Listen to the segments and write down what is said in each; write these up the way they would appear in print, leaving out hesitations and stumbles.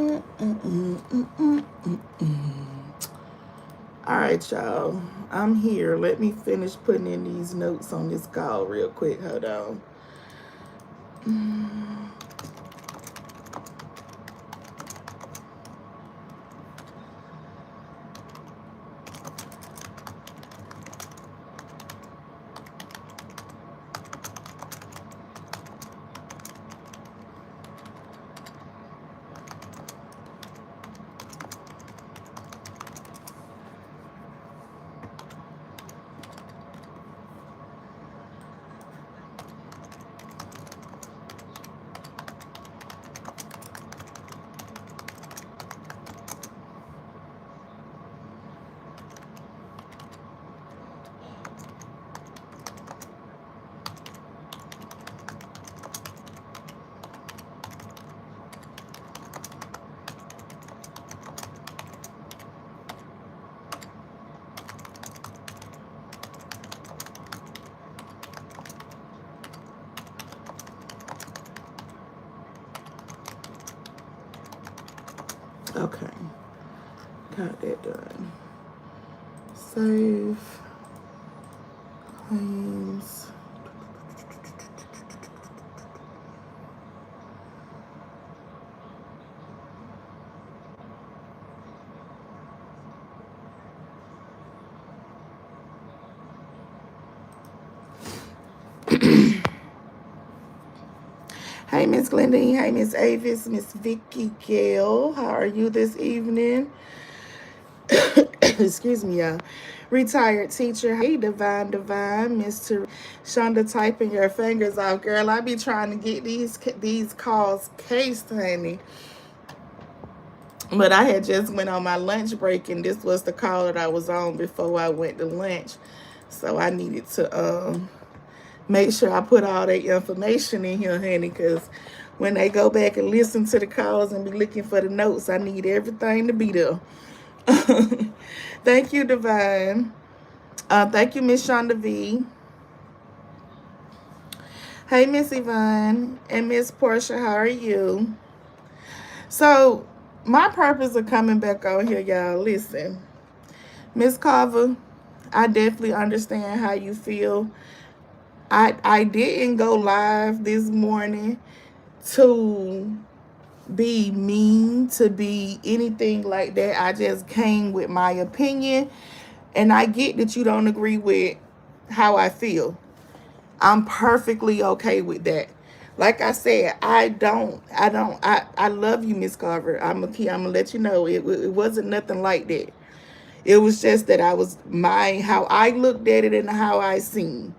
All right, y'all. I'm here. Let me finish putting in these notes on this call real quick. Hold on. Okay. Got that done. Save. Claims. Hey, Miss Glendine. Hey, Miss Avis. Miss Vicky Gale. How are you this evening? Excuse me, y'all. Retired teacher. Hey, Divine. Mr. Shonda typing your fingers off. Girl, I be trying to get these calls cased, honey. But I had just went on my lunch break, and this was the call that I was on before I went to lunch. So I needed to make sure I put all that information in here, honey, because when they go back and listen to the calls and be looking for the notes, I need everything to be there. Thank you, Divine. Thank you, Miss Shonda V. Hey, Miss Yvonne and Miss Portia, how are you? So, my purpose of coming back on here, y'all, listen. Miss Carver, I definitely understand how you feel. I didn't go live this morning to be mean, to be anything like that. I just came with my opinion, and I get that you don't agree with how I feel. I'm perfectly okay with that. Like I said, I love you, Miss Carver. I'm gonna let you know it wasn't nothing like that. It was just that I was how I looked at it and how I seen.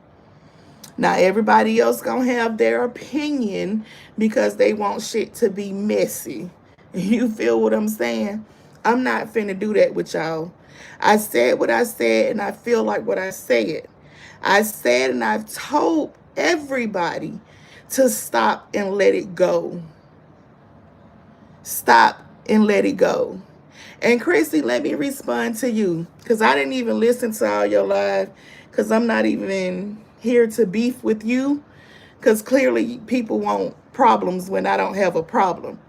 Now everybody else gonna have their opinion because they want shit to be messy. You feel what I'm saying? I'm not finna do that with y'all. I said what I said and I feel like what I said. I said and I've told everybody to stop and let it go. Stop and let it go. And Chrissy, let me respond to you because I didn't even listen to all your live because I'm not even here to beef with you because clearly people want problems when I don't have a problem.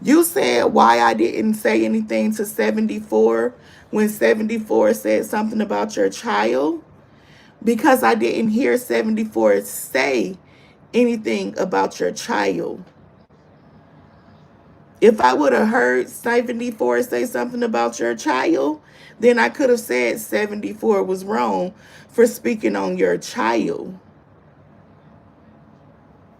You said why I didn't say anything to 74 when 74 said something about your child because I didn't hear 74 say anything about your child. If I would have heard 74 say something about your child, then I could have said 74 was wrong for speaking on your child.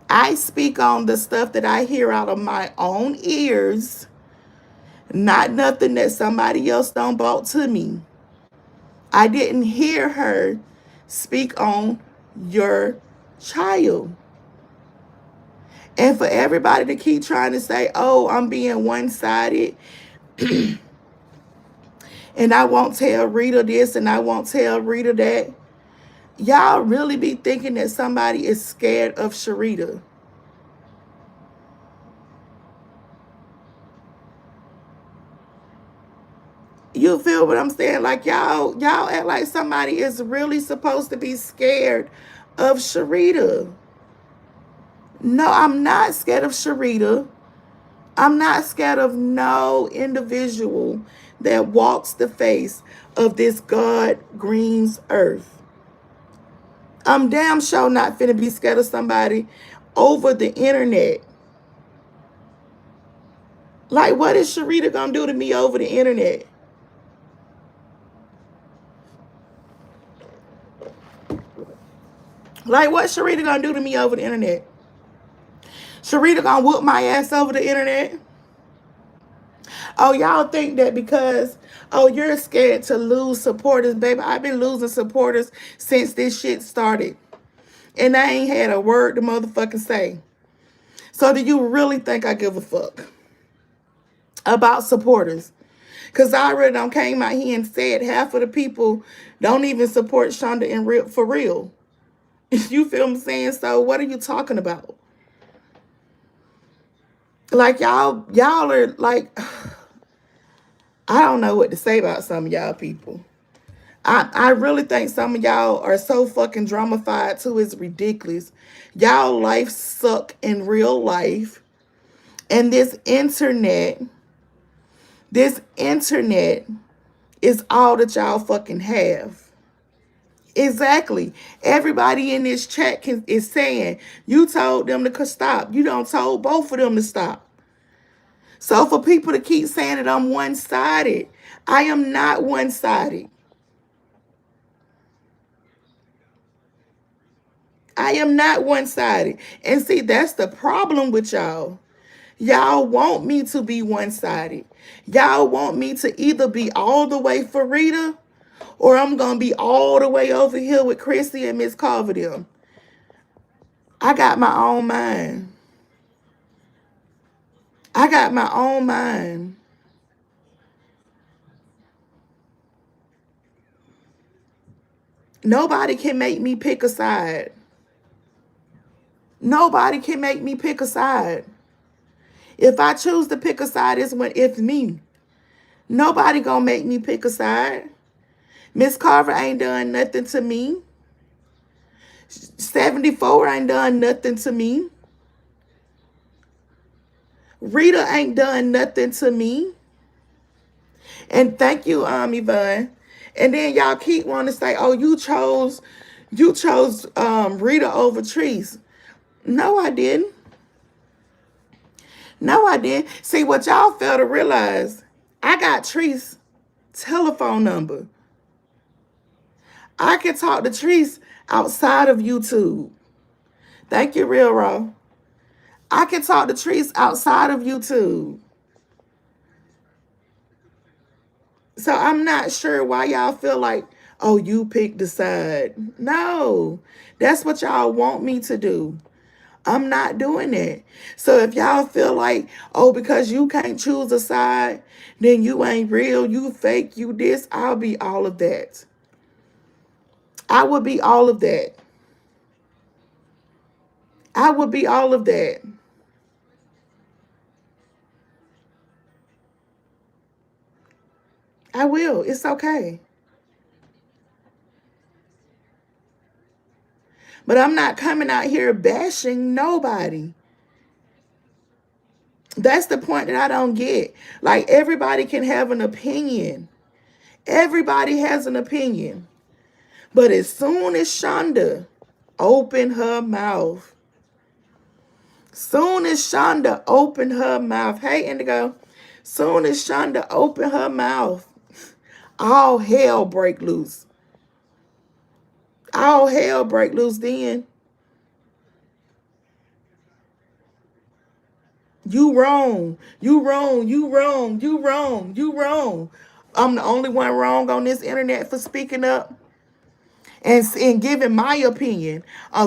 I speak on the stuff that I hear out of my own ears, not nothing that somebody else done brought to me. I didn't hear her speak on your child. And for everybody to keep trying to say, oh, I'm being one-sided, and I won't tell Rita this and I won't tell Rita that, y'all really be thinking that somebody is scared of Sharita. You feel what I'm saying? Like y'all act like somebody is really supposed to be scared of Sharita. No, I'm not scared of Sharita. I'm not scared of no individual that walks the face of this God Green's earth. I'm damn sure not finna be scared of somebody over the internet. Like, what is Sharita gonna do to me over the internet? Like, what Sharita gonna do to me over the internet? Sharita gonna whoop my ass over the internet? Oh, y'all think that because, oh, you're scared to lose supporters, baby. I've been losing supporters since this shit started. And I ain't had a word to motherfucking say. So do you really think I give a fuck about supporters? Because I already done came out here and said half of the people don't even support Shonda in real, for real. You feel what I'm saying? So what are you talking about? Like, y'all are like, I don't know what to say about some of y'all people. I really think some of y'all are so fucking dramified too. It's ridiculous. Y'all life suck in real life. And this internet is all that y'all fucking have. Exactly. Everybody in this chat is saying, you told them to stop. You don't told both of them to stop. So for people to keep saying that I'm one-sided, I am not one-sided. I am not one-sided. And see, that's the problem with y'all. Y'all want me to be one-sided. Y'all want me to either be all the way for Rita or I'm going to be all the way over here with Chrissy and Miss Carverdale. I got my own mind. I got my own mind. Nobody can make me pick a side. Nobody can make me pick a side. If I choose to pick a side, it's me. Nobody gonna make me pick a side. Miss Carver ain't done nothing to me. 74 ain't done nothing to me. Rita ain't done nothing to me. And thank you, Yvonne. And then y'all keep wanting to say, oh, you chose Rita over Treese. No, I didn't. No, I didn't. See, what y'all fail to realize, I got Treese telephone number. I can talk to Treese outside of YouTube. Thank you, Real Raw. I can talk to Treese outside of YouTube. So I'm not sure why y'all feel like, oh, you picked the side. No, that's what y'all want me to do. I'm not doing that. So if y'all feel like, oh, because you can't choose a side, then you ain't real, you fake, you this, I'll be all of that. I would be all of that. I would be all of that. I will. It's okay. But I'm not coming out here bashing nobody. That's the point that I don't get. Like, everybody can have an opinion. Everybody has an opinion. But as soon as Shonda opened her mouth, hey, Indigo, soon as Shonda opened her mouth, all hell break loose. All hell break loose then. You wrong. You wrong. You wrong. You wrong. You wrong. I'm the only one wrong on this internet for speaking up and giving my opinion.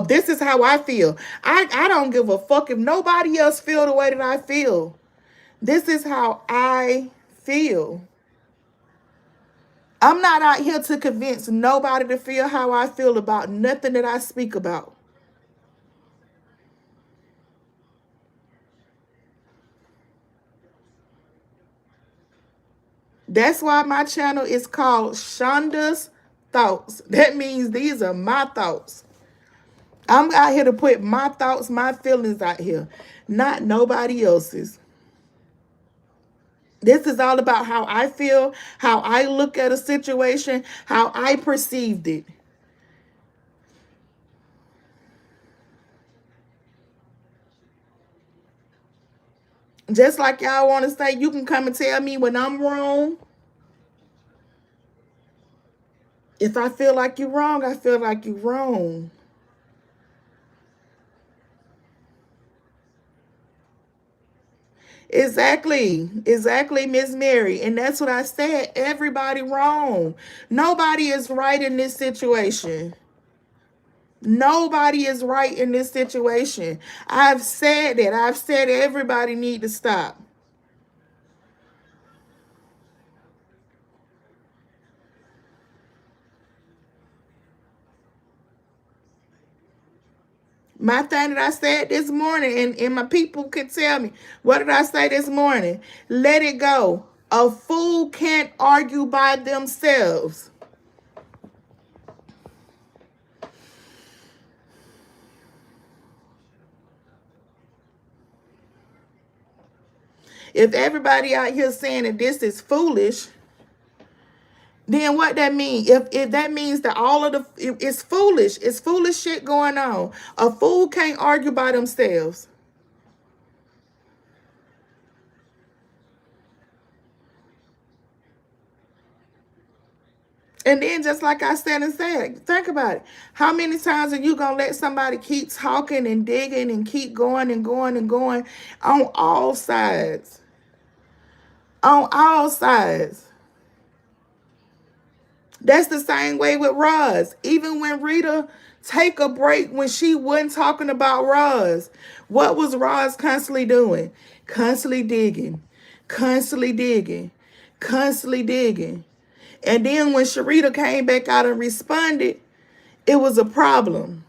This is how I feel. I don't give a fuck if nobody else feel the way that I feel. This is how I feel. I'm not out here to convince nobody to feel how I feel about nothing that I speak about. That's why my channel is called Shonda's Thoughts. That means these are my thoughts. I'm out here to put my thoughts, my feelings out here, not nobody else's. This is all about how I feel, how I look at a situation, how I perceived it. Just like y'all want to say, you can come and tell me when I'm wrong. If I feel like you're wrong, I feel like you're wrong. Exactly, Miss Mary. And that's what I said. Everybody wrong. Nobody is right in this situation. Nobody is right in this situation. I've said that. I've said everybody need to stop. My thing that I said this morning, and my people could tell me, what did I say this morning? Let it go. A fool can't argue by themselves. If everybody out here saying that this is foolish, then what that mean? If that means that all of it's foolish. It's foolish shit going on. A fool can't argue by themselves. And then just like I said and said, think about it. How many times are you gonna let somebody keep talking and digging and keep going and going and going on all sides? On all sides. That's the same way with Roz. Even when Rita take a break when she wasn't talking about Roz, what was Roz constantly doing? Constantly digging, constantly digging, constantly digging. And then when Sharita came back out and responded, it was a problem.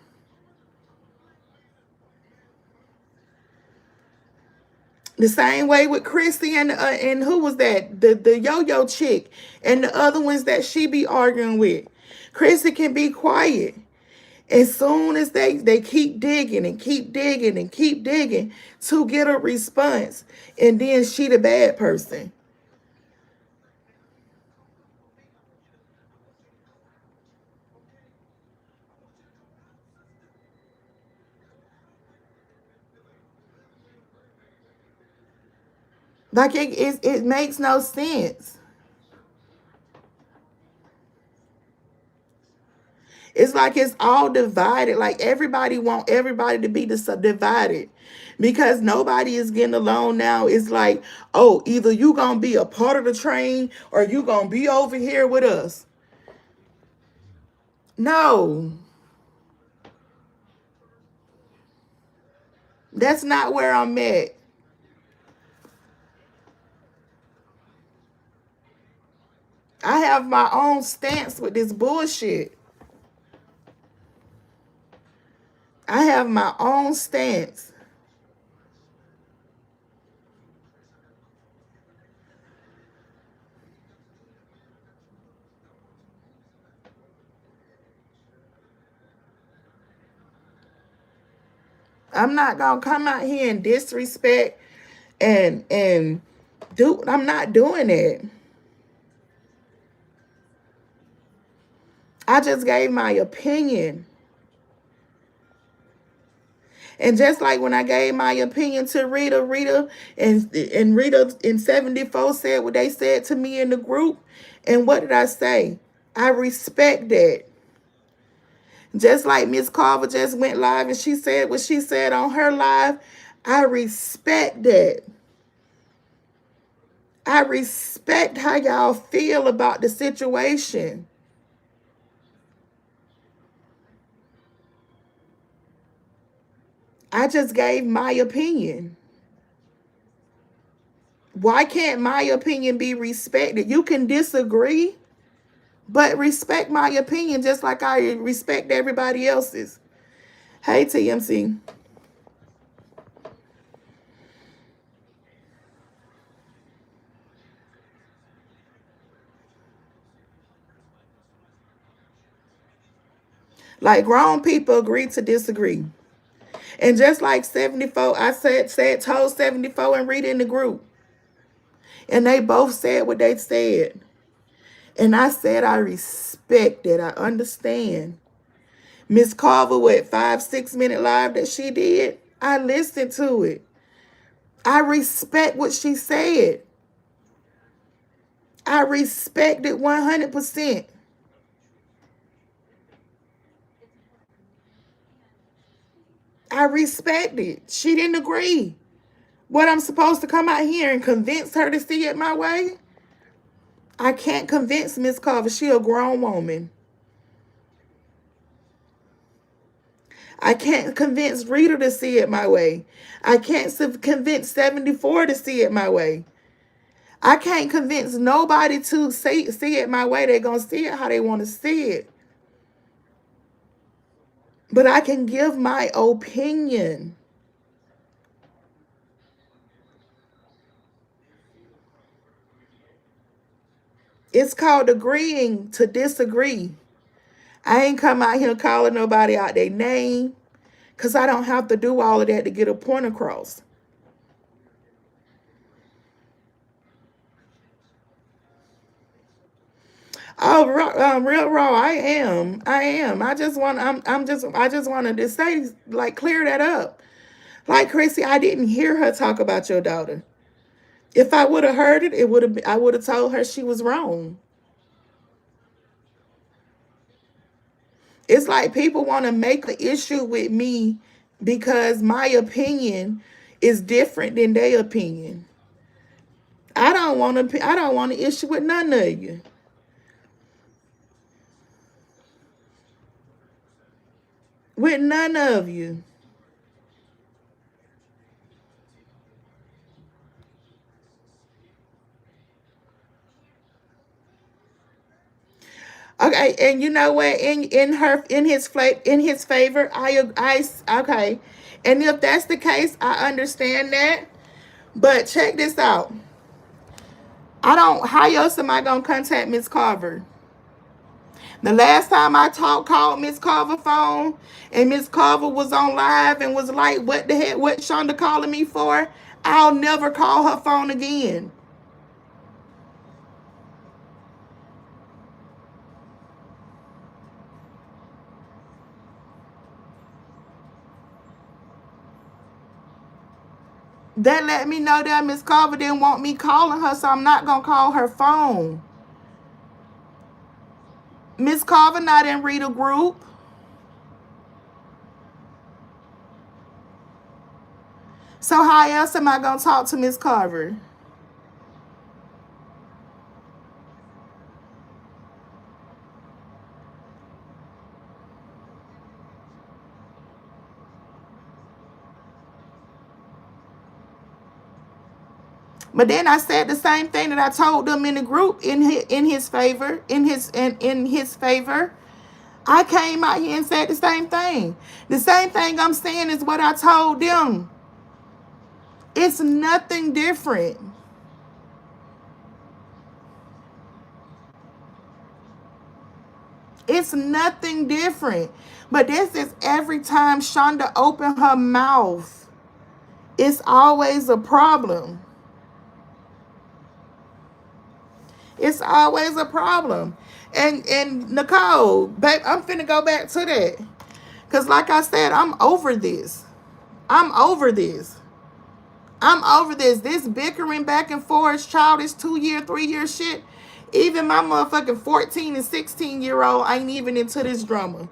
The same way with Chrissy and who was that? The yo-yo chick and the other ones that she be arguing with. Chrissy can be quiet. As soon as they keep digging and keep digging and keep digging to get a response, and then she the bad person. Like it makes no sense. It's like it's all divided. Like everybody want everybody to be divided because nobody is getting along now. It's like, oh, either you gonna be a part of the train or you gonna be over here with us. No, that's not where I'm at. I have my own stance with this bullshit. I have my own stance. I'm not gonna come out here and disrespect and do. I'm not doing it. I just gave my opinion. And just like when I gave my opinion to Rita and Rita in 74 said what they said to me in the group. And what did I say? I respect that. Just like Miss Carver just went live and she said what she said on her live, I respect that. I respect how y'all feel about the situation. I just gave my opinion. Why can't my opinion be respected? You can disagree, but respect my opinion just like I respect everybody else's. Hey, TMC. Like grown people agree to disagree. And just like 74, I told 74 and Rita in the group. And they both said what they said. And I said, I respect it. I understand. Miss Carver, what, 5-6 minute live that she did? I listened to it. I respect what she said. I respect it 100%. I respect it. She didn't agree. What, I'm supposed to come out here and convince her to see it my way? I can't convince Miss Carver. She a grown woman. I can't convince Rita to see it my way. I can't convince 74 to see it my way. I can't convince nobody to see it my way. They're going to see it how they want to see it. But I can give my opinion. It's called agreeing to disagree. I ain't come out here calling nobody out their name because I don't have to do all of that to get a point across. Oh, real raw. I am. I just want. I just wanted to say, like, clear that up. Like, Chrissy, I didn't hear her talk about your daughter. If I would have heard it, I would have told her she was wrong. It's like people want to make an issue with me because my opinion is different than their opinion. I don't want to. I don't want to issue with none of you. With none of you. Okay, and you know what? In his favor, I okay. And if that's the case, I understand that. But check this out. I don't. How else am I gonna contact Miss Carver? The last time I called Miss Carver phone, and Miss Carver was on live and was like, "What the heck? What Shonda calling me for?" I'll never call her phone again. That let me know that Miss Carver didn't want me calling her, so I'm not gonna call her phone. Miss Carver not in Rita group. So how else am I gonna talk to Miss Carver? But then I said the same thing that I told them in the group in his favor, in his favor. I came out here and said the same thing. The same thing I'm saying is what I told them. It's nothing different. It's nothing different. But this is every time Shonda opened her mouth. It's always a problem. It's always a problem. And Nicole, babe, I'm finna go back to that. Because like I said, I'm over this. I'm over this. I'm over this. This bickering back and forth, childish 2-year, 3-year shit. Even my motherfucking 14 and 16-year-old ain't even into this drama.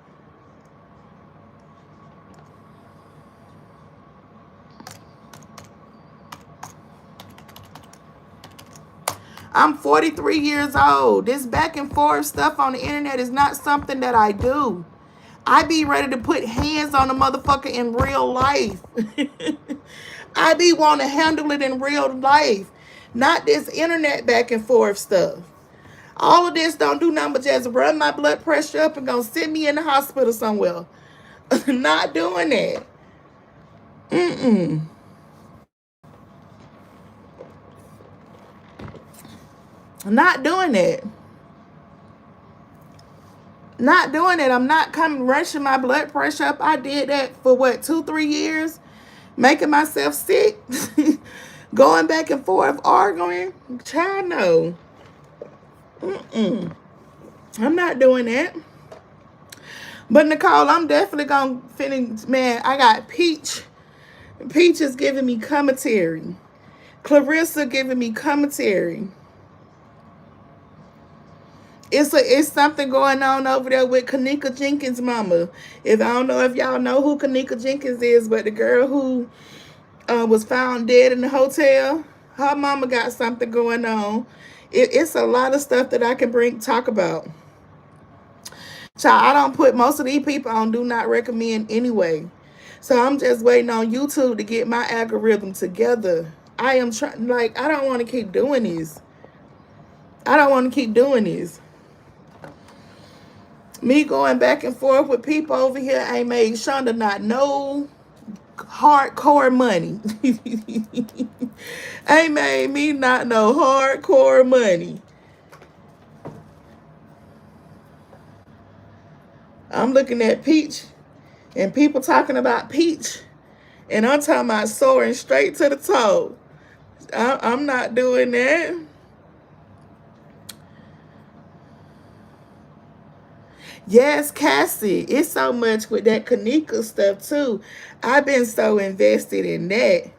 I'm 43 years old. This back and forth stuff on the internet is not something that I do. I be ready to put hands on a motherfucker in real life. I be want to handle it in real life. Not this internet back and forth stuff. All of this don't do nothing but just run my blood pressure up and gonna send me in the hospital somewhere. Not doing that. Not doing that. Not doing it. I'm not coming rushing my blood pressure up. I did that for what, 2-3 years, making myself sick. Going back and forth, arguing, child, no. Mm-mm. I'm not doing that. But Nicole, I'm definitely gonna finish. Man, I got Peach. Peach is giving me commentary. Clarissa giving me commentary. It's something going on over there with Kanika Jenkins' mama. If I don't know if y'all know who Kanika Jenkins is, but the girl who was found dead in the hotel, her mama got something going on. It's a lot of stuff that I can talk about. Child, I don't put most of these people on do not recommend anyway. So I'm just waiting on YouTube to get my algorithm together. I am trying, like, I don't want to keep doing this. I don't want to keep doing this. Me going back and forth with people over here ain't made Shonda not no hardcore money. Ain't made me not no hardcore money. I'm looking at Peach and people talking about Peach, and I'm talking about soaring straight to the toe. I'm not doing that. Yes, Cassie. It's so much with that Kanika stuff too. I've been so invested in that.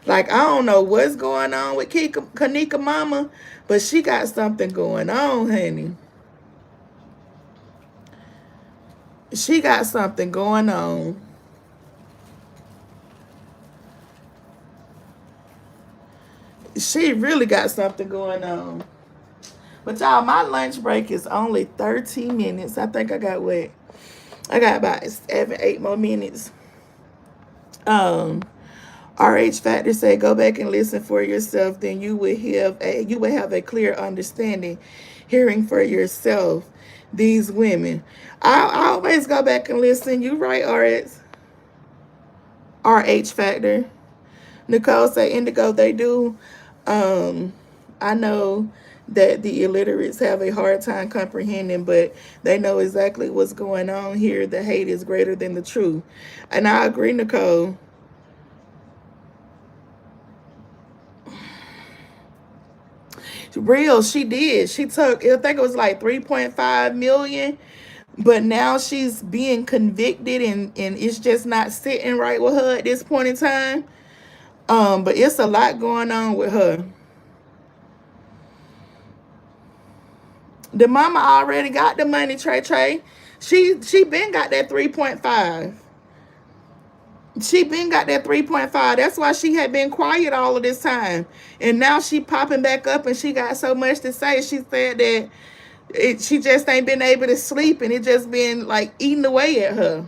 Like, I don't know what's going on with Kanika mama, but she got something going on, honey. She got something going on. She really got something going on. But y'all, my lunch break is only 13 minutes. I think I got what? I got about 7, 8 more minutes. RH Factor said, go back and listen for yourself. Then you will have a clear understanding, hearing for yourself these women. I always go back and listen. You right, RH Factor. Nicole said, Indigo, they do. I know that the illiterates have a hard time comprehending, but they know exactly what's going on here. The hate is greater than the truth. And I agree, Nicole. Real, she did. She took, I think it was like 3.5 million, but now she's being convicted, and it's just not sitting right with her at this point in time. But it's a lot going on with her. The mama already got the money, Trey. She been got that 3.5. She been got that 3.5. That's why she had been quiet all of this time. And now she popping back up, and she got so much to say. She said that she just ain't been able to sleep, and it just been like eating away at her.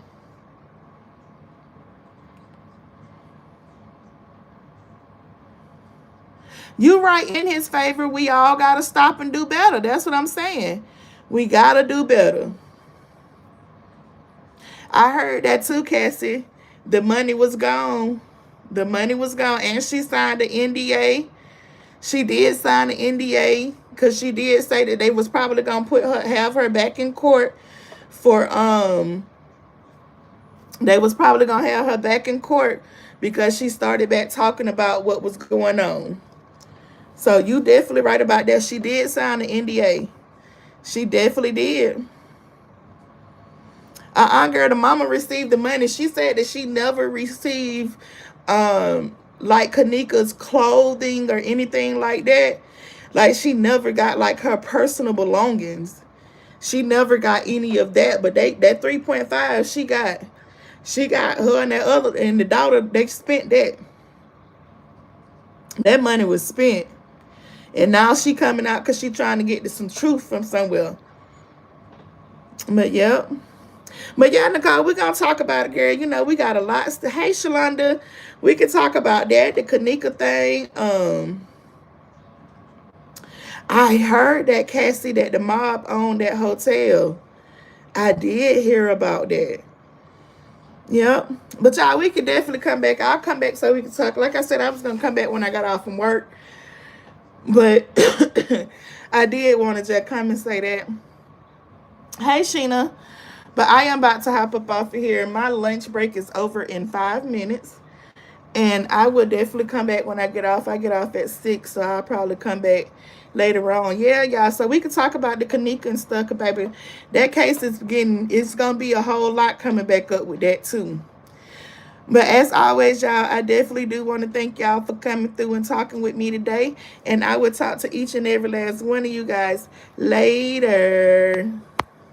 You right in his favor. We all got to stop and do better. That's what I'm saying. We got to do better. I heard that too, Cassie. The money was gone. The money was gone. And she signed the NDA. She did sign the NDA because she did say that they was probably going to have her back in court for, they was probably going to have her back in court because she started back talking about what was going on. So you definitely right about that. She did sign the NDA. She definitely did. Girl, the mama received the money. She said that she never received like Kanika's clothing or anything like that. Like, she never got like her personal belongings. She never got any of that. But that 3.5 she got her and the daughter, they spent that. That money was spent. And now she coming out because she trying to get some truth from somewhere. But yep. But yeah, Nicole, we're going to talk about it, girl. You know, we got a lot. Hey, Shalonda, we can talk about that, the Kanika thing. I heard that, Cassie, that the mob owned that hotel. I did hear about that. Yep. But y'all, we can definitely come back. I'll come back so we can talk. Like I said, I was going to come back when I got off from work. But I did want to just come and say that. Hey, Sheena. But I am about to hop up off of here. My lunch break is over in 5 minutes. And I will definitely come back when I get off. I get off at 6, so I'll probably come back later on. Yeah, y'all. So we can talk about the Kanika and stuff, baby. That case is it's gonna be a whole lot coming back up with that too. But as always, y'all, I definitely do want to thank y'all for coming through and talking with me today. And I will talk to each and every last one of you guys later.